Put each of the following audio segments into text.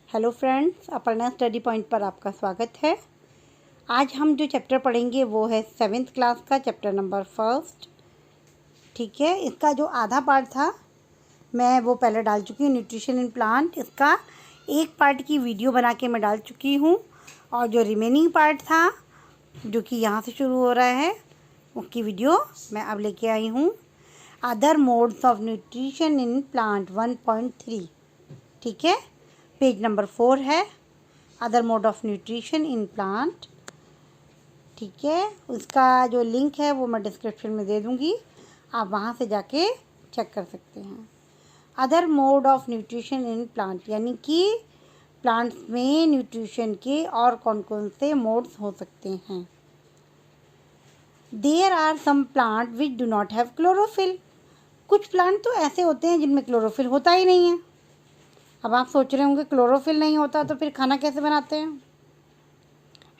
Hello friends, Aparna study point पर आपका स्वागत है। आज हम जो चैप्टर पढ़ेंगे वो है 7th क्लास का चैप्टर नंबर 1। ठीक है, इसका जो आधा पार्ट था मैं वो पहले डाल चुकी हूँ, न्यूट्रिशन इन प्लांट। इसका एक पार्ट की वीडियो बना के मैं डाल चुकी हूँ और जो रिमेनिंग पार्ट था जो कि यहाँ से शुरू हो रहा है उसकी वीडियो मैं अब लेके आई हूँ। Other modes of nutrition in plant 1.3। ठीक है, पेज नंबर 4 है, other mode of nutrition in plant. ठीक है, उसका जो लिंक है वो मैं डिस्क्रिप्शन में दे दूँगी, आप वहाँ से जाके चेक कर सकते हैं। Other mode of nutrition in plant यानी कि प्लांट्स में न्यूट्रिशन के और कौन कौन से मोड्स हो सकते हैं। There are some plant which do not have chlorophyll. कुछ प्लांट तो ऐसे होते हैं जिनमें क्लोरोफिल होता ही नहीं है। अब आप सोच रहे होंगे क्लोरोफिल नहीं होता तो फिर खाना कैसे बनाते हैं,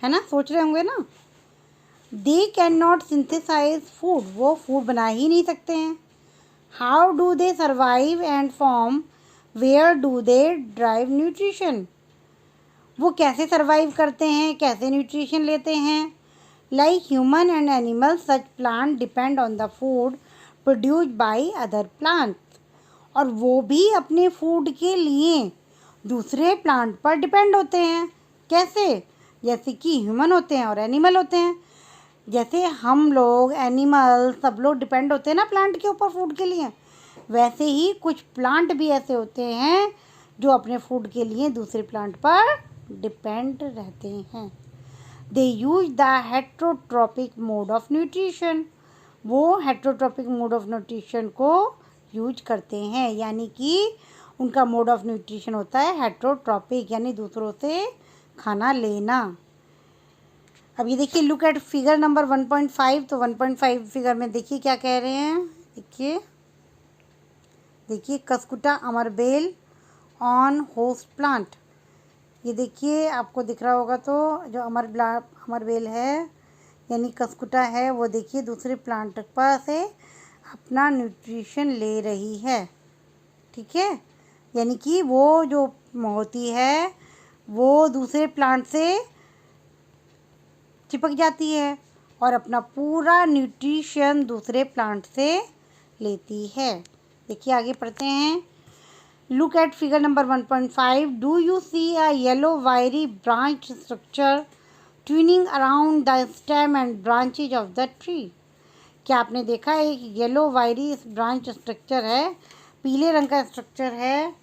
है ना, सोच रहे होंगे ना। They can not synthesise food, वो फूड बना ही नहीं सकते हैं। How do they survive and form, where do they drive nutrition, वो कैसे सर्वाइव करते हैं, कैसे न्यूट्रिशन लेते हैं। Like human and animal such plant depend on the food produced by other plant, और वो भी अपने फूड के लिए दूसरे प्लांट पर डिपेंड होते हैं। कैसे? जैसे कि ह्यूमन होते हैं और एनिमल होते हैं। जैसे हम लोग एनिमल सब लोग डिपेंड होते हैं ना प्लांट के ऊपर फूड के लिए, वैसे ही कुछ प्लांट भी ऐसे होते हैं जो अपने फूड के लिए दूसरे प्लांट पर डिपेंड रहते हैं। They use the heterotrophic mode of nutrition, वो हेट्रोट्रॉपिक मोड ऑफ न्यूट्रिशन को यूज करते हैं, यानी कि उनका मोड ऑफ न्यूट्रिशन होता है हेट्रोट्रॉपिक, यानी दूसरों से खाना लेना। अब ये देखिए, लुक एट फिगर नंबर 1.5। तो 1.5 फिगर में देखिए क्या कह रहे हैं। देखिए कस्कुटा अमरबेल ऑन होस्ट प्लांट। ये देखिए आपको दिख रहा होगा, तो जो अमरबेल है यानी कस्कुटा है वो देखिए दूसरे प्लांट पर से अपना न्यूट्रिशन ले रही है। ठीक है, यानी कि वो जो होती है वो दूसरे प्लांट से चिपक जाती है और अपना पूरा न्यूट्रिशन दूसरे प्लांट से लेती है। देखिए आगे पढ़ते हैं। Look at figure number 1.5। Do you see a yellow wiry branch structure twining around the stem and branches of the tree. क्या आपने देखा है एक येलो वायरी ब्रांच स्ट्रक्चर है, पीले रंग का स्ट्रक्चर है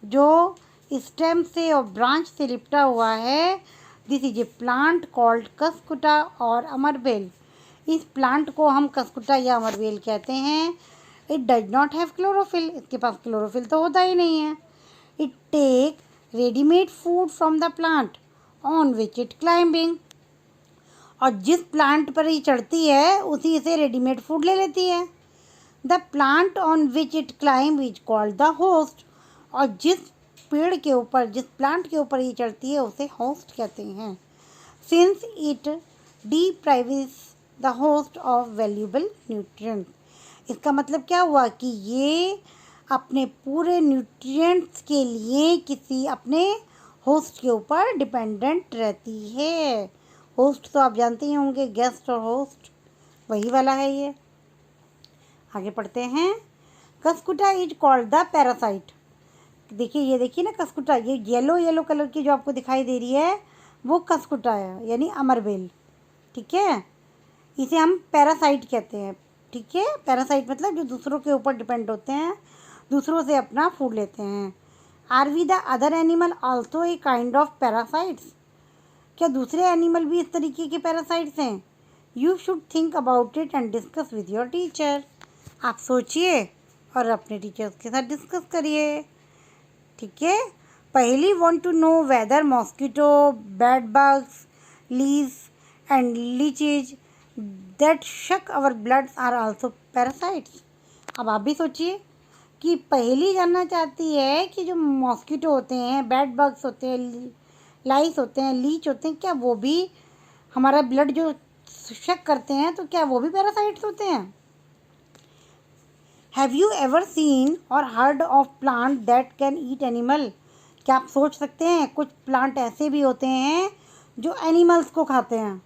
जो स्टेम से और ब्रांच से लिपटा हुआ है। This is a plant called Cuscuta और अमरबेल। इस प्लांट को हम कस्कुटा या अमरबेल कहते हैं। It does not have chlorophyll, इसके पास क्लोरोफिल तो होता ही नहीं है। It take readymade food from the plant on which it climbing, और जिस प्लांट पर ये चढ़ती है उसी से रेडीमेड फूड ले लेती है। The plant on which it climb is called the host, और जिस पेड़ के ऊपर, जिस प्लांट के ऊपर ये चढ़ती है उसे होस्ट कहते हैं। Since it deprives the host of valuable nutrients, इसका मतलब क्या हुआ कि ये अपने पूरे न्यूट्रिएंट्स के लिए किसी अपने होस्ट के ऊपर डिपेंडेंट रहती है। होस्ट तो आप जानते ही होंगे, गेस्ट और होस्ट, वही वाला है ये। आगे पढ़ते हैं। Cuscuta is called the parasite. देखिए ये देखिए ना कस्कुटा, ये येलो कलर की जो आपको दिखाई दे रही है वो कस्कुटा है यानी अमरबेल। ठीक है, इसे हम पैरासाइट कहते हैं। ठीक है, पैरासाइट मतलब जो दूसरों के ऊपर डिपेंड होते हैं, दूसरों से अपना फूड लेते हैं। Are we the other animal also a kind of parasites, क्या दूसरे एनिमल भी इस तरीके के पैरासाइट्स हैं। You should think about it and discuss with your teacher, आप सोचिए और अपने टीचर्स के साथ डिस्कस करिए। ठीक है, Paheli want to know whether mosquito, bed bugs, lice and leeches that suck our blood are also parasites. अब आप भी सोचिए कि पहली जानना चाहती है कि जो मॉस्किटो होते हैं, बेड बग्स होते हैं, लाइस होते हैं, लीच होते हैं, क्या वो भी हमारा ब्लड जो शक करते हैं तो क्या वो भी पैरासाइट्स होते हैं। हैव यू एवर सीन और heard of plant that can eat animal, क्या आप सोच सकते हैं कुछ प्लांट ऐसे भी होते हैं जो एनिमल्स को खाते हैं?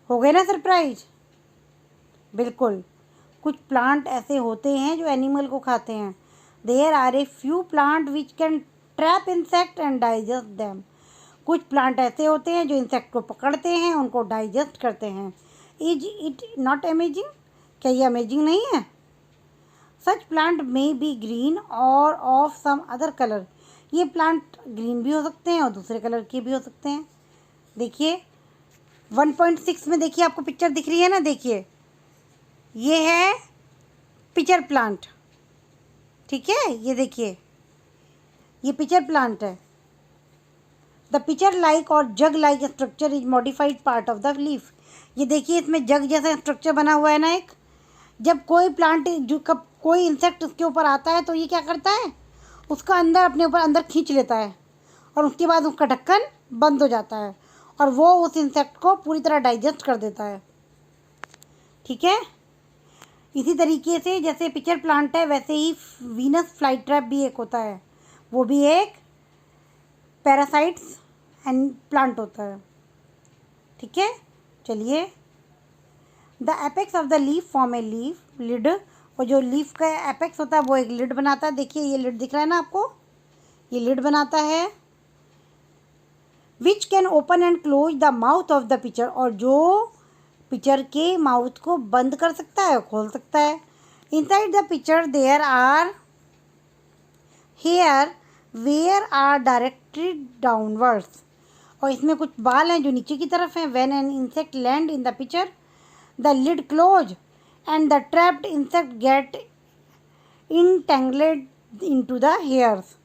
हो गए ना सरप्राइज? बिल्कुल, कुछ प्लांट ऐसे होते हैं जो एनिमल को खाते हैं। There are a few plant which can trap insect and digest them. कुछ प्लांट ऐसे होते हैं जो इंसेक्ट को पकड़ते हैं, उनको डाइजेस्ट करते हैं। Is it not amazing? क्या ये अमेजिंग नहीं है? सच प्लांट मे बी ग्रीन और ऑफ सम अदर कलर। ये प्लांट ग्रीन भी हो सकते हैं और दूसरे कलर के भी हो सकते हैं। देखिए 1.6 में देखिए आपको पिक्चर दिख रही है ना, देखिए ये है पिचर प्लांट, ठीक है, ये देखिए ये पिचर प्लांट है। द पिचर लाइक और jug like structure is modified part of the leaf. ये देखिए इसमें जग जैसा स्ट्रक्चर बना हुआ है ना एक। जब कोई प्लांट जो कब कोई इंसेक्ट उसके ऊपर आता है तो ये क्या करता है, उसका अंदर अपने ऊपर अंदर खींच लेता है और उसके बाद उसका ढक्कन बंद हो जाता है और वो उस इंसेक्ट को पूरी तरह डाइजेस्ट कर देता है, ठीक है। इसी तरीके से जैसे पिचर प्लांट है वैसे ही वीनस फ्लाई ट्रैप भी एक होता है, वो भी एक पैरासाइट्स एंड प्लांट होता है, ठीक है। चलिए, the apex of the leaf form a leaf lid. और जो लीफ का एपेक्स होता है वो एक लिड बनाता है। देखिए ये लिड दिख रहा है ना आपको, ये लिड बनाता है। Which can open and close the mouth of the pitcher. और जो पिचर के माउथ को बंद कर सकता है, खोल सकता है। Inside the pitcher there are hair where are directed downwards. और इसमें कुछ बाल हैं जो नीचे की तरफ हैं। When an insect land in the pitcher the lid close and the trapped insect get entangled into the hairs.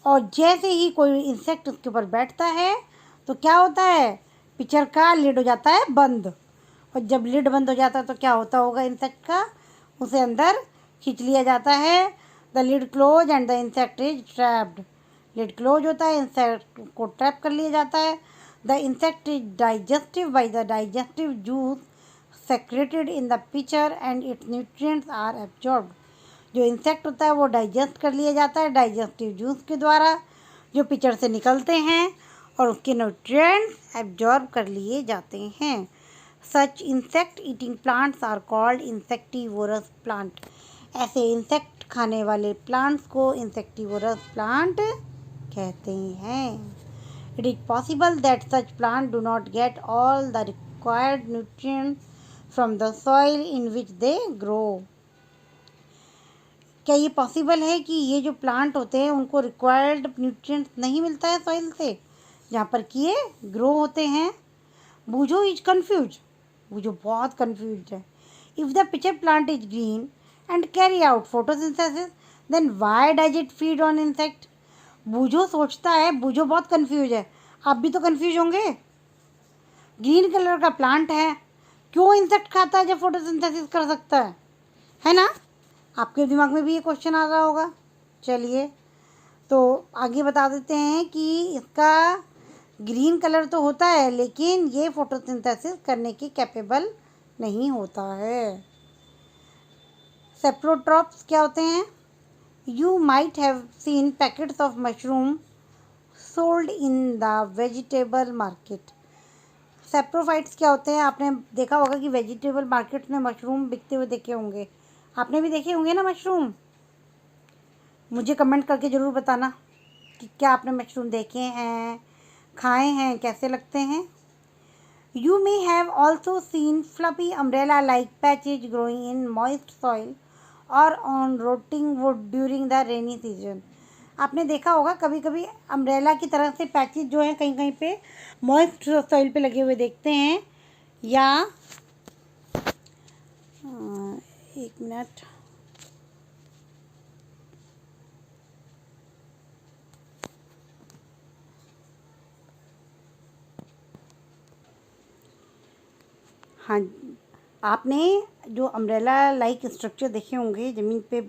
और जैसे ही कोई इंसेक्ट उसके ऊपर बैठता है तो क्या होता है, पिचर का लिड हो जाता है बंद। और जब लिड बंद हो जाता है तो क्या होता होगा इंसेक्ट का, उसे अंदर खींच लिया जाता है। The lid close and the insect is trapped. Lid close होता है, इंसेक्ट को ट्रैप कर लिया जाता है। The insect is digestive by the digestive juice secreted in the pitcher and its nutrients are absorbed. जो इंसेक्ट होता है वो डाइजेस्ट कर लिया जाता है डाइजेस्टिव जूस के द्वारा जो पिचर से निकलते हैं और उसके न्यूट्रिएंट्स एब्जॉर्ब कर लिए जाते हैं। Such insect eating plants are called insectivorous plant. ऐसे इंसेक्ट खाने वाले प्लांट्स को इंसेक्टिवोरस प्लांट कहते हैं। It is possible that such plant do not get all the required nutrients from the soil in which they grow. क्या ये possible है कि ये जो प्लांट होते हैं उनको रिक्वायर्ड न्यूट्रिएंट्स नहीं मिलता है सॉइल से जहाँ पर कि ये ग्रो होते हैं? बूझो इज कन्फ्यूज, बूझो बहुत कन्फ्यूज है। If the pitcher plant is green and carry out photosynthesis then why does it feed on insect. Boojho सोचता है, बूझो बहुत कन्फ्यूज है, आप भी तो कन्फ्यूज होंगे। ग्रीन कलर का प्लांट है, क्यों इंसेक्ट खाता है जब फोटोसिंथेसिस कर सकता है ना? आपके दिमाग में भी ये क्वेश्चन आ रहा होगा। चलिए तो आगे बता देते हैं कि इसका ग्रीन कलर तो होता है लेकिन ये फोटोसिंथेसिस करने के कैपेबल नहीं होता है। सेप्रोट्रॉप्स क्या होते हैं? You might have seen packets of mushroom sold in the vegetable market. Saprophytes क्या होते हैं? आपने देखा होगा कि वेजिटेबल मार्केट में मशरूम बिकते हुए देखे होंगे। आपने भी देखे होंगे ना मशरूम? मुझे कमेंट करके ज़रूर बताना कि क्या आपने मशरूम देखे हैं, खाए हैं, कैसे लगते हैं। You may have also seen fluffy umbrella like patches growing in moist soil और on rotting wood during the rainy season. आपने देखा होगा कभी कभी अम्ब्रेला की तरह से पैचेज जो हैं कहीं कहीं पे मॉइस्ट सॉइल पे लगे हुए देखते हैं। या एक मिनट, हाँ, आपने जो अम्ब्रेला लाइक स्ट्रक्चर देखे होंगे ज़मीन पे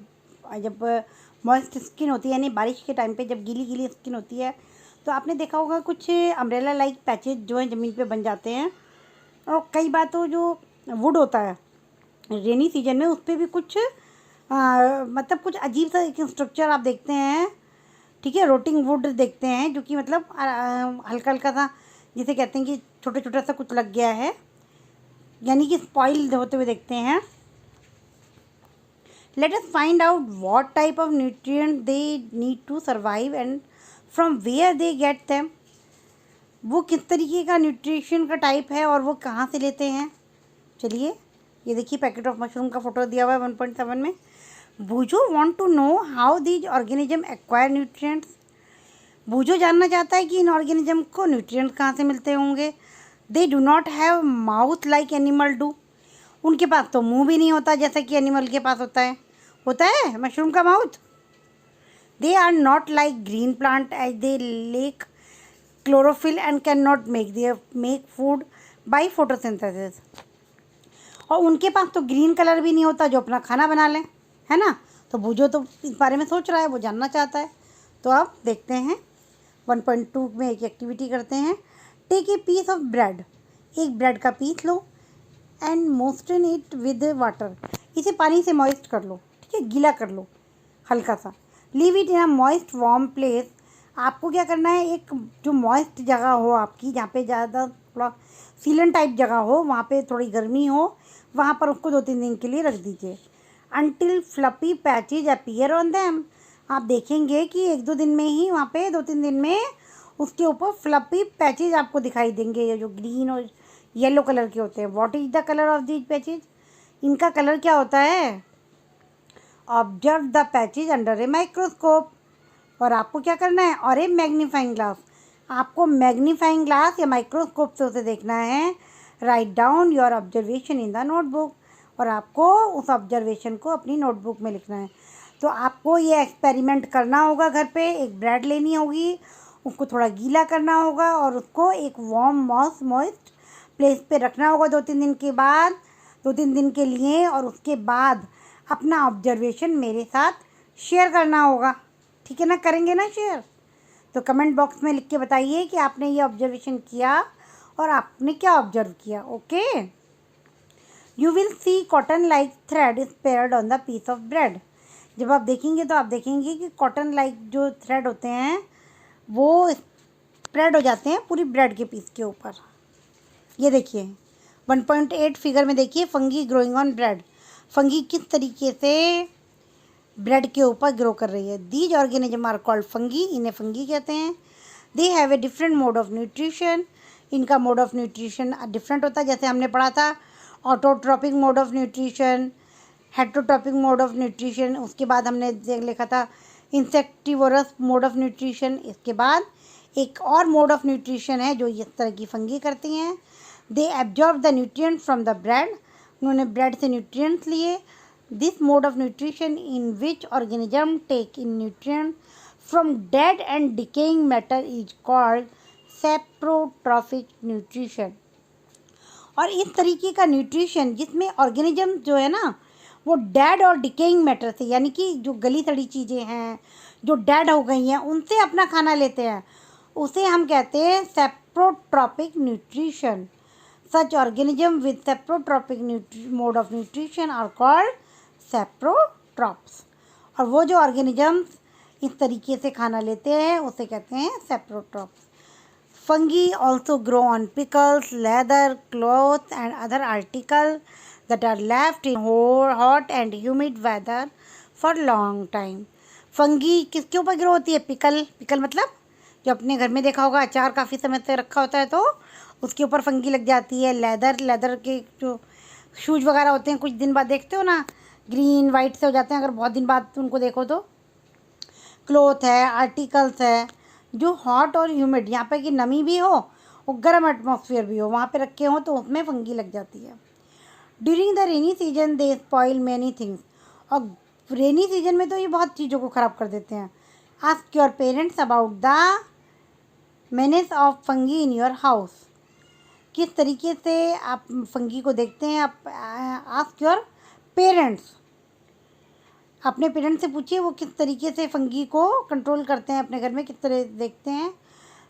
जब मॉइस्ट स्किन होती है, यानी बारिश के टाइम पे जब गीली गीली स्किन होती है तो आपने देखा होगा कुछ अम्ब्रेला लाइक पैचेज जो हैं ज़मीन पे बन जाते हैं। और कई बार तो जो वुड होता है रेनी सीजन में उस पर भी कुछ मतलब कुछ अजीब सा एक स्ट्रक्चर आप देखते हैं ठीक है। रोटिंग वुड देखते हैं जो कि मतलब हल्का हल्का सा, जिसे कहते हैं कि छोटा छोटा सा कुछ लग गया है, यानी कि स्पॉइल होते हुए देखते हैं। Let us find out what type of nutrient they need to survive and from where they get them. वो किस तरीके का न्यूट्रिशन का टाइप है और वो कहाँ से लेते हैं। चलिए, ये देखिए पैकेट ऑफ मशरूम का फोटो दिया हुआ है 1.7 में। Boojho want to know how these organism acquire nutrients. Boojho जानना चाहता है कि इन ऑर्गेनिज्म को न्यूट्रिएंट्स कहाँ से मिलते होंगे। They do not have mouth like animal do. उनके पास तो मुंह भी नहीं होता जैसा कि एनिमल के पास होता है मशरूम का mouth. They are not like green plant as they lack chlorophyll and can not make food by photosynthesis. और उनके पास तो ग्रीन कलर भी नहीं होता जो अपना खाना बना लें, है ना। तो बूजो तो इस बारे में सोच रहा है, वो जानना चाहता है। तो अब देखते हैं 1.2 में एक एक्टिविटी करते हैं। Take a piece of bread. एक ब्रेड का पीस लो and moisten it with water. इसे पानी से मॉइस्ट कर लो, ठीक है, गीला कर लो हल्का सा। Leave it in a moist warm place. आपको क्या करना है, एक जो मॉइस्ट जगह हो आपकी, जहाँ पे ज़्यादा थोड़ा सीलन टाइप जगह हो, वहाँ पे थोड़ी गर्मी हो, वहाँ पर उसको 2-3 दिन के लिए रख दीजिए। Until floppy patches appear on them. आप देखेंगे कि 1-2 दिन में ही वहाँ पे 2-3 दिन में उसके ऊपर फ्लपी पैचेज आपको दिखाई देंगे, ये जो ग्रीन और येलो कलर के होते हैं। What is the colour of these patches. इनका कलर क्या होता है। Observe the patches under a microscope. और आपको क्या करना है, और ए मैग्नीफाइंग ग्लास। आपको मैग्नीफाइंग ग्लास या माइक्रोस्कोप से उसे देखना है। Write down your observation in the notebook. और आपको उस ऑब्जर्वेशन को अपनी नोटबुक में लिखना है। तो आपको ये एक्सपेरिमेंट करना होगा घर पे। एक ब्रेड लेनी होगी, उसको थोड़ा गीला करना होगा और उसको एक वार्म मॉइस्ट प्लेस पे रखना होगा 2-3 दिन के बाद, 2-3 दिन के लिए। और उसके बाद अपना ऑब्जर्वेशन मेरे साथ शेयर करना होगा, ठीक है ना। करेंगे ना शेयर। तो कमेंट बॉक्स में लिख के बताइए कि आपने ये ऑब्जर्वेशन किया और आपने क्या ऑब्जर्व किया। Okay. You will see cotton like thread spared on the piece of bread. जब आप देखेंगे तो आप देखेंगे कि कॉटन लाइक जो थ्रेड होते हैं वो स्प्रेड हो जाते हैं पूरी ब्रेड के पीस के ऊपर। ये देखिए 1.8 फिगर में देखिए, fungi growing on bread. Fungi किस तरीके से ब्रेड के ऊपर ग्रो कर रही है। These organism are called fungi. इन्हें फंगी कहते हैं। They have a different mode of nutrition. इनका मोड ऑफ न्यूट्रिशन डिफरेंट होता है। जैसे हमने पढ़ा था autotropic mode of nutrition, heterotropic mode of nutrition. उसके बाद हमने लिखा था इंसेक्टिवोरस मोड ऑफ न्यूट्रिशन। इसके बाद एक और मोड ऑफ न्यूट्रिशन है जो इस तरह की फंगी करती हैं। They absorb the nutrient from the bread. उन्होंने ब्रेड से न्यूट्रिएंट्स लिए। This mode of nutrition in which organism take in nutrient from dead and decaying matter is called saprotrophic nutrition. और इस तरीके का न्यूट्रिशन जिसमें ऑर्गेनिज्म जो है ना वो डेड और डिकेइंग मैटर से, यानी कि जो गली सड़ी चीज़ें हैं जो डेड हो गई हैं उनसे अपना खाना लेते हैं, उसे हम कहते हैं saprotropic nutrition. Such organism with saprotropic mode of nutrition are called saprotrophs. और वो जो ऑर्गेनिजम्स इस तरीके से खाना लेते हैं उसे कहते हैं saprotrophs. Fungi also grow on pickles, leather, clothes and other articles that are left in hot and humid weather for long time. Fungi किसके ऊपर ग्रो होती है। पिकल मतलब जो अपने घर में देखा होगा, अचार काफ़ी समय से रखा होता है तो उसके ऊपर फंगी लग जाती है। लेदर के जो शूज वगैरह होते हैं कुछ दिन बाद देखते हो ना ग्रीन वाइट से हो जाते हैं अगर बहुत दिन बाद उनको देखो तो। क्लोथ है, आर्टिकल्स है जो हॉट और ह्यूमिड, यहाँ पे कि नमी भी हो और गर्म एटमॉस्फेयर भी हो, वहाँ पे रखे हों तो उसमें फंगी लग जाती है। During the rainy season they spoil many things. और रेनी सीजन में तो ये बहुत चीज़ों को ख़राब कर देते हैं। Ask your parents about the menace of fungi in your house. किस तरीके से आप फंगी को देखते हैं। आप आस्क योर पेरेंट्स, अपने पेरेंट्स से पूछिए वो किस तरीके से फंगी को कंट्रोल करते हैं अपने घर में, किस तरह देखते हैं।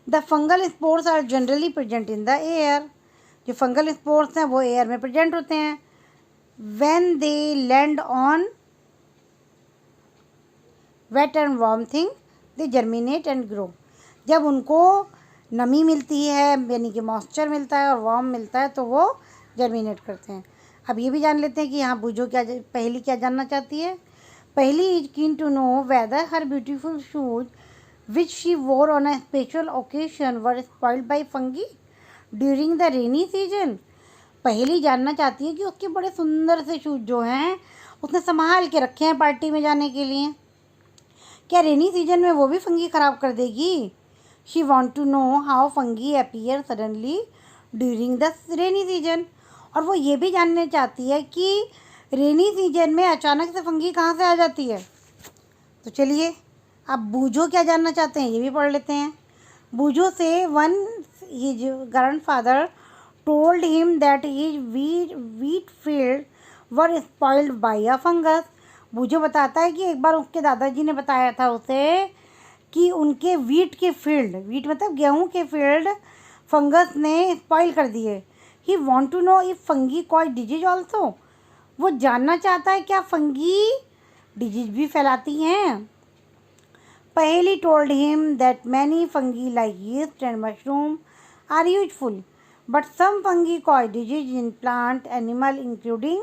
The fungal spores are generally present in the air. जो फंगल स्पोर्स हैं वो एयर में प्रेजेंट होते हैं। When they land on wet and warm thing they germinate and grow. जब उनको नमी मिलती है यानी कि मॉइस्चर मिलता है और वार्म मिलता है तो वो जर्मिनेट करते हैं। अब ये भी जान लेते हैं कि यहाँ बूझो पहली क्या जानना चाहती है। Paheli is keen to know whether her beautiful shoes which she wore on a special occasion were spoiled by fungi during the rainy season. Paheli जानना चाहती है कि उसके बड़े सुंदर से शूज जो हैं उसने संभाल के रखे हैं पार्टी में जाने के लिए, क्या रेनी सीजन में वो भी फंगी ख़राब कर देगी। She want to know how fungi appear suddenly during the rainy season. और वो ये भी जानना चाहती है कि रेनी सीजन में अचानक से फंगी कहाँ से आ जाती है। तो चलिए अब बूझो क्या जानना चाहते हैं ये भी पढ़ लेते हैं। Boojho say one his grandfather told him that his wheat field were spoiled by a fungus. Boojho बताता है कि एक बार उसके दादाजी ने बताया था उसे कि उनके वीट मतलब गेहूं के फील्ड फंगस ने स्पॉइल कर दिए। He want to know if fungi cause disease also. वो जानना चाहता है क्या फंगी डिजीज भी फैलाती हैं। Paheli told him that many fungi like yeast and mushroom are useful but some fungi cause disease in plant animal including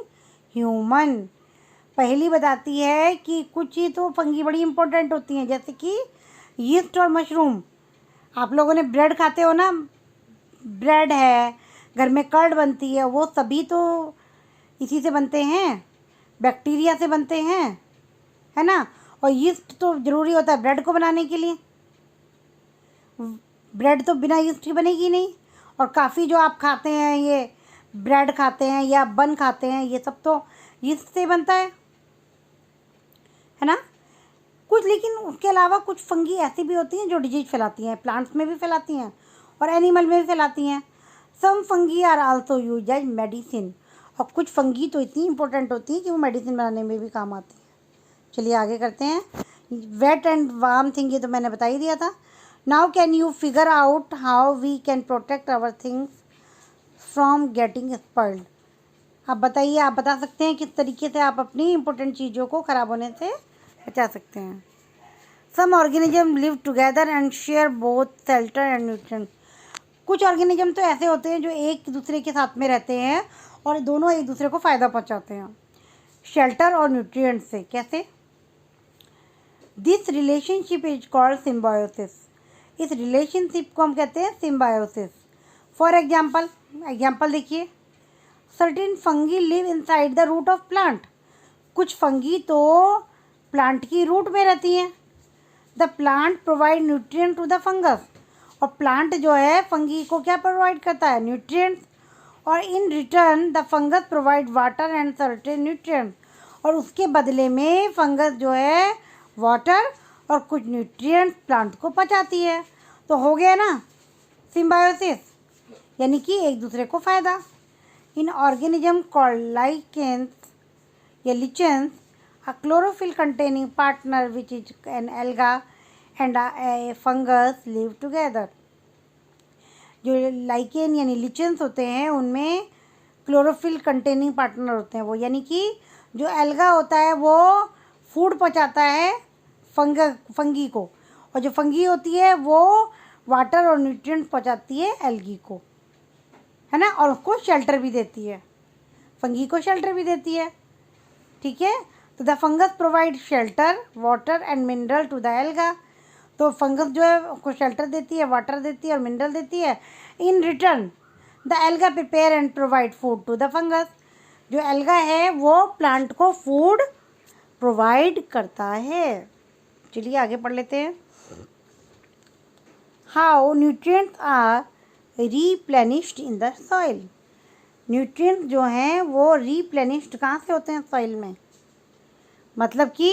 human. Paheli बताती है कि कुछ ही तो फंगी बड़ी इंपॉर्टेंट होती हैं, जैसे कि यीस्ट और मशरूम। आप लोगों ने ब्रेड खाते हो ना, ब्रेड है, घर में कर्ड बनती है, वो सभी तो इसी से बनते हैं, बैक्टीरिया से बनते हैं, है ना। और यीस्ट तो ज़रूरी होता है ब्रेड को बनाने के लिए, ब्रेड तो बिना यीस्ट के बनेगी नहीं। और काफ़ी जो आप खाते हैं, ये ब्रेड खाते हैं या बन खाते हैं, ये सब तो यीस्ट से बनता है ना। कुछ लेकिन उसके अलावा कुछ फंगी ऐसी भी होती हैं जो डिजीज फैलाती हैं, प्लांट्स में भी फैलाती हैं और एनिमल में भी फैलाती हैं। Some fungi are also use as medicine. और कुछ फंगी तो इतनी इंपॉर्टेंट होती है कि वो मेडिसिन बनाने में भी काम आती है। चलिए आगे करते हैं। वेट एंड वार्म थिंग ये तो मैंने बता ही दिया था। Now can you figure out how we can protect our things from getting spoiled. आप बताइए, आप बता सकते हैं किस तरीके से आप अपनी इंपॉर्टेंट चीज़ों को ख़राब होने से बचा सकते हैं। Some organism live together and share both shelter and nutrient. कुछ ऑर्गेनिज्म तो ऐसे होते हैं जो एक दूसरे के साथ में रहते हैं और दोनों एक दूसरे को फ़ायदा पहुंचाते हैं शेल्टर और न्यूट्रिएंट से। कैसे? This relationship is called symbiosis. इस रिलेशनशिप को हम कहते हैं सिम्बायोसिस। फॉर एग्जाम्पल देखिए, certain fungi live inside the root of plant. कुछ फंगी तो प्लांट की रूट में रहती हैं। The plant provide nutrient to the fungus. और प्लांट जो है फंगी को क्या प्रोवाइड करता है? न्यूट्रिएंट्स। और इन return the fungus provide water and certain nutrients. और उसके बदले में फंगस जो है वाटर और कुछ न्यूट्रिएंट्स प्लांट को पहुंचाती है। तो हो गया ना सिम्बायोसिस, यानी कि एक दूसरे को फ़ायदा। इन ऑर्गेनिज्म कॉल्ड लाइकेंस या लिचेंस a chlorophyll containing partner which is an alga and a fungus live together। जो लाइकेन यानी लिचेंस होते हैं उनमें क्लोरोफिल कंटेनिंग पार्टनर होते हैं वो, यानी कि जो एल्गा होता है वो फूड पहुंचाता है फंगी को, और जो फंगी होती है वो वाटर और न्यूट्रिएंट्स पहुंचाती है एल्गी को, है ना। और उसको शेल्टर भी देती है, फंगी को शेल्टर भी देती है, ठीक है। तो the fungus provide shelter water and mineral to the alga. तो फंगस जो है उसको शेल्टर देती है, वाटर देती है और मिनरल देती है। In return the alga prepare and provide food to the fungus. जो एल्गा है वो प्लांट को फूड प्रोवाइड करता है। चलिए आगे पढ़ लेते हैं। How nutrients are replenished in the soil. Nutrients जो हैं वो रीप्लेनिश्ड कहाँ से होते हैं? सॉइल में। मतलब कि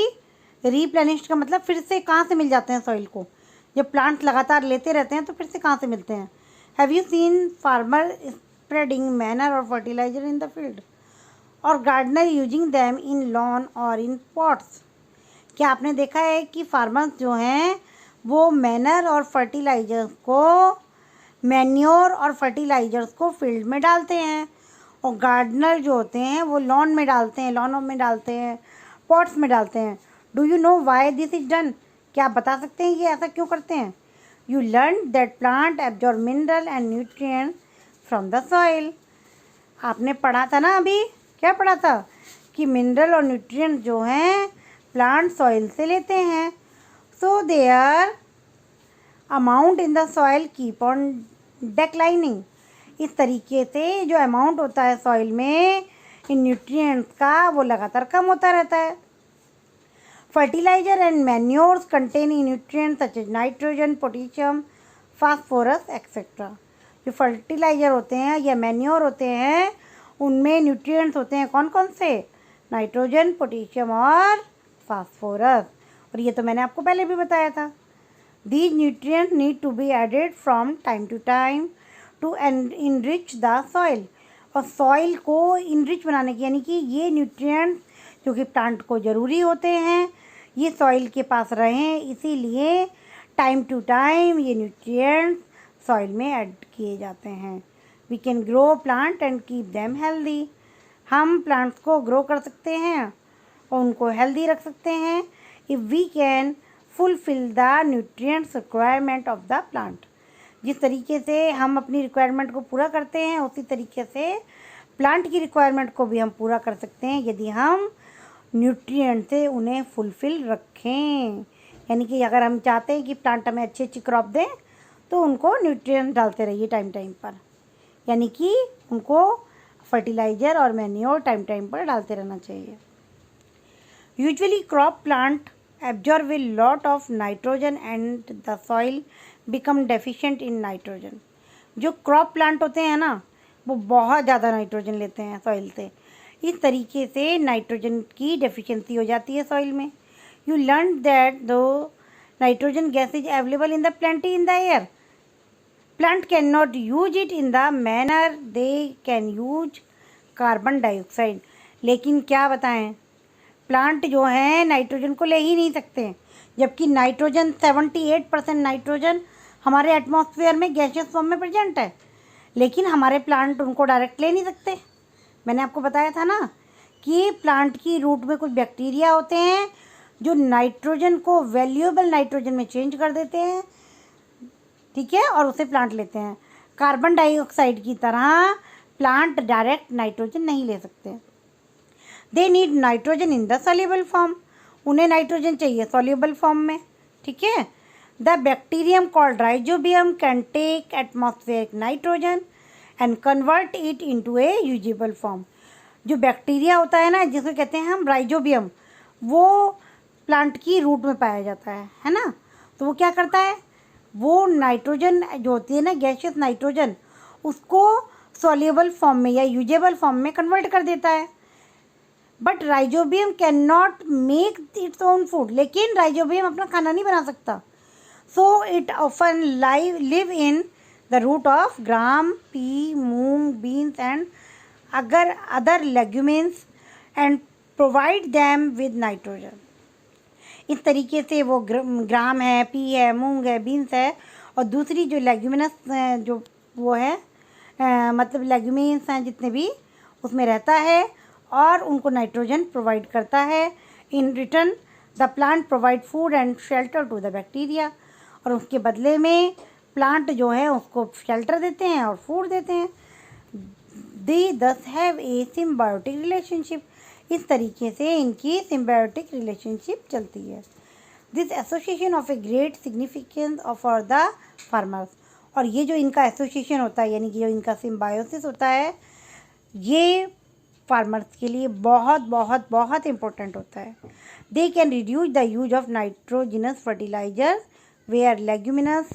रीप्लेनिश्ड का मतलब फिर से कहाँ से मिल जाते हैं सॉइल को? जब प्लांट लगातार लेते रहते हैं तो फिर से कहाँ से मिलते हैं? Have you seen farmer spreading manure और फर्टिलाइजर इन द फील्ड और gardener using them in lawn और इन पॉट्स। क्या आपने देखा है कि फार्मर्स जो हैं वो मैनर और फर्टिलाइजर्स को, मैन्योर और फर्टिलाइजर्स को फील्ड में डालते हैं, और गार्डनर जो होते हैं वो लॉन में डालते हैं, लॉनों में डालते हैं, पॉट्स में डालते हैं। Do you know why this is done? क्या आप बता सकते हैं ये ऐसा क्यों करते हैं? You learn that plant absorb mineral and nutrients from the soil. आपने पढ़ा था ना अभी, क्या पढ़ा था कि मिनरल और न्यूट्रिएंट्स जो हैं प्लांट सॉइल से लेते हैं। So their amount in the soil keep on declining. इस तरीके से जो अमाउंट होता है सॉइल में इन न्यूट्रिएंट्स का वो लगातार कम होता रहता है। Fertiliser and manures containing nutrients such as nitrogen, potassium, phosphorus etcetera. जो फर्टिलाइजर होते हैं या मैन्योर होते हैं उनमें न्यूट्रिएंट्स होते हैं कौन कौन से? नाइट्रोजन, पोटेशियम और फास्फोरस। और ये तो मैंने आपको पहले भी बताया था। These nutrients need to be added from time to time to enrich the soil। और सॉइल को इनरिच बनाने की, यानी कि ये न्यूट्रिएंट्स जो कि प्लांट को ज़रूरी होते हैं ये सॉइल के पास रहें, इसीलिए टाइम टू टाइम ये न्यूट्रिएंट्स सॉइल में ऐड किए जाते हैं। We can grow plant and keep them healthy. हम प्लांट्स को ग्रो कर सकते हैं और उनको हेल्दी रख सकते हैं if we can fulfil the nutrients requirement of the plant. जिस तरीके से हम अपनी रिक्वायरमेंट को पूरा करते हैं उसी तरीके से प्लांट की रिक्वायरमेंट को भी हम पूरा कर सकते हैं यदि हम न्यूट्रिएंट से उन्हें फुलफिल रखें। यानी कि अगर हम चाहते हैं कि प्लांट हमें अच्छी अच्छी क्रॉप दें तो उनको न्यूट्रिएंट डालते रहिए टाइम टाइम पर, यानी कि उनको फर्टिलाइज़र और मैन्योर टाइम टाइम पर डालते रहना चाहिए। Usually crop plant absorb a lot of nitrogen and the soil become deficient in nitrogen। जो क्रॉप प्लांट होते हैं ना वो बहुत ज़्यादा नाइट्रोजन लेते हैं सॉइल से, इस तरीके से नाइट्रोजन की डेफिशिएंसी हो जाती है सॉइल में। यू लर्न दैट दो nitrogen gas is available in the plenty in the air, plant can not use it in the manner they can use carbon dioxide. लेकिन क्या बताएं, प्लांट जो हैं नाइट्रोजन को ले ही नहीं सकते, जबकि नाइट्रोजन 78% नाइट्रोजन हमारे एटमॉस्फेयर में गैसियस फॉर्म में प्रेजेंट है, लेकिन हमारे प्लांट उनको डायरेक्ट ले नहीं सकते। मैंने आपको बताया था ना कि प्लांट की रूट में कुछ बैक्टीरिया होते हैं जो नाइट्रोजन को वैल्यूएबल नाइट्रोजन में चेंज कर देते हैं, ठीक है, और उसे प्लांट लेते हैं। कार्बन डाइऑक्साइड की तरह प्लांट डायरेक्ट नाइट्रोजन नहीं ले सकते। They need nitrogen in the soluble form, उन्हें नाइट्रोजन चाहिए सॉल्युबल फॉर्म में, ठीक है। The bacterium called rhizobium can take atmospheric nitrogen and convert it into a usable form. जो बैक्टीरिया होता है ना जिसे कहते हैं हम राइजोबियम, वो प्लांट की रूट में पाया जाता है ना। तो वो क्या करता है, वो नाइट्रोजन जो होती है ना गैसियस नाइट्रोजन, उसको सॉल्युबल फॉर्म में या यूजेबल फॉर्म में कन्वर्ट कर देता है। But rhizobium can not make its own food, लेकिन राइजोबियम अपना खाना नहीं बना सकता। So it often live in the root of gram, pea, moong, beans and अगर other leguminous and provide them with nitrogen. इस तरीके से वो ग्राम है, पी है, मूंग है, बीन्स है और दूसरी जो लेग्यूमिनस जो वो है मतलब लेग्यूमिन्स हैं जितने भी उसमें रहता है और उनको नाइट्रोजन प्रोवाइड करता है। In return the plant provide food and shelter to the bacteria, और उसके बदले में प्लांट जो है उसको शेल्टर देते हैं और फूड देते हैं। दे दस हैव ए सिम्बायोटिक रिलेशनशिप, इस तरीके से इनकी सिम्बायोटिक रिलेशनशिप चलती है। This association of a great significance for the farmers, और ये जो इनका एसोसिएशन होता है यानी कि जो इनका सिम्बायोसिस होता है ये फार्मर्स के लिए बहुत बहुत बहुत इम्पोर्टेंट होता है। They can reduce the use of nitrogenous fertiliser where leguminous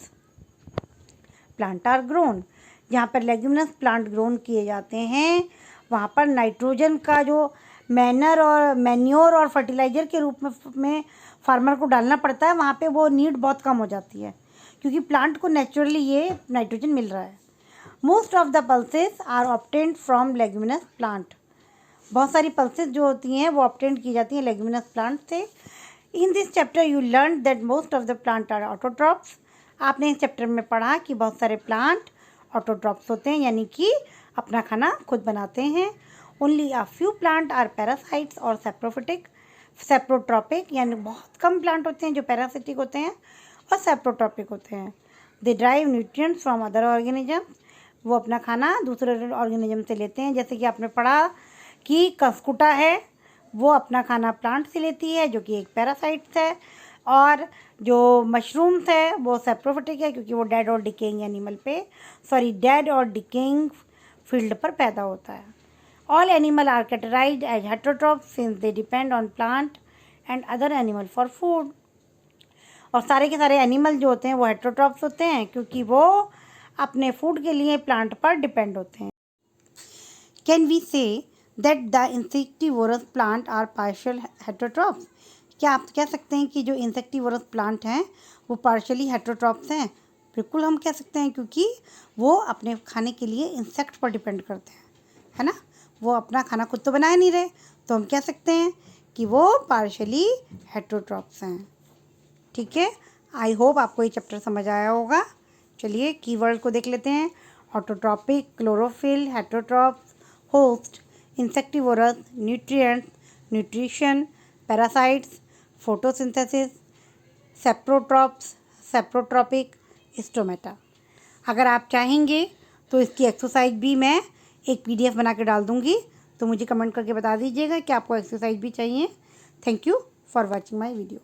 plant are grown. जहाँ पर लेग्यूमिनस प्लांट ग्रोन किए जाते हैं वहाँ पर नाइट्रोजन का जो मैन्योर और फर्टिलाइज़र के रूप में फार्मर को डालना पड़ता है, वहाँ पे वो नीड बहुत कम हो जाती है क्योंकि प्लांट को नेचुरली ये नाइट्रोजन मिल रहा है। Most of the pulses are obtained from leguminous plant, बहुत सारी पल्सेस जो होती हैं वो ऑब्टेन्ड की जाती हैं लेग्यूमिनस प्लांट से। In this chapter you learn that most of the plant are autotrophs. आपने इस चैप्टर में पढ़ा कि बहुत सारे प्लांट ऑटोट्रॉप्स होते हैं यानी कि अपना खाना खुद बनाते हैं। Only a few plant are parasites और सैप्रोफिटिक, सेप्रोट्रॉपिक यानी बहुत कम प्लांट होते हैं जो पैरासिटिक होते हैं, और सेप्रोट्रॉपिक होते हैं। They drive nutrients from other organism, वो अपना खाना दूसरे ऑर्गेनिज्म से लेते हैं। जैसे कि आपने पढ़ा कि कंसकुटा है, वो अपना खाना प्लांट से लेती है जो कि एक पैरासाइट्स है, और जो मशरूम्स है वो सेप्रोफिटिक है क्योंकि वो डेड और डिकेइंग एनिमल पे डेड और डिकेइंग फील्ड पर पैदा होता है। All animal are categorised as heterotrophs since they depend on plant and other animal for food. और सारे के सारे एनिमल जो होते हैं वो हेटेरोट्रॉप्स होते हैं क्योंकि वो अपने फूड के लिए प्लांट पर डिपेंड होते हैं। Can we say that the insectivorous plant are partial heterotrophs? क्या आप कह सकते हैं कि जो इंसेक्टिवोरस प्लांट हैं वो पार्शियली हेटेरोट्रॉप्स हैं? बिल्कुल हम कह सकते हैं क्योंकि वो अपने खाने के लिए इंसेक्ट पर डिपेंड करते हैं, है ना। वो अपना खाना खुद तो बना नहीं रहे, तो हम कह सकते हैं कि वो पार्शियली हेटेरोट्रॉप्स हैं। ठीक है, आई होप आपको ये चैप्टर समझ आया होगा। चलिए कीवर्ड को देख लेते हैं। Autotrophic, chlorophyll, heterotrophs, host, insectivorous, nutrients, nutrition, parasites, photosynthesis, saprotrophs, saprotrophic, stomata. अगर आप चाहेंगे तो इसकी एक्सरसाइज भी मैं एक PDF बना के डाल दूँगी, तो मुझे कमेंट करके बता दीजिएगा कि आपको एक्सरसाइज भी चाहिए। Thank you for watching my video.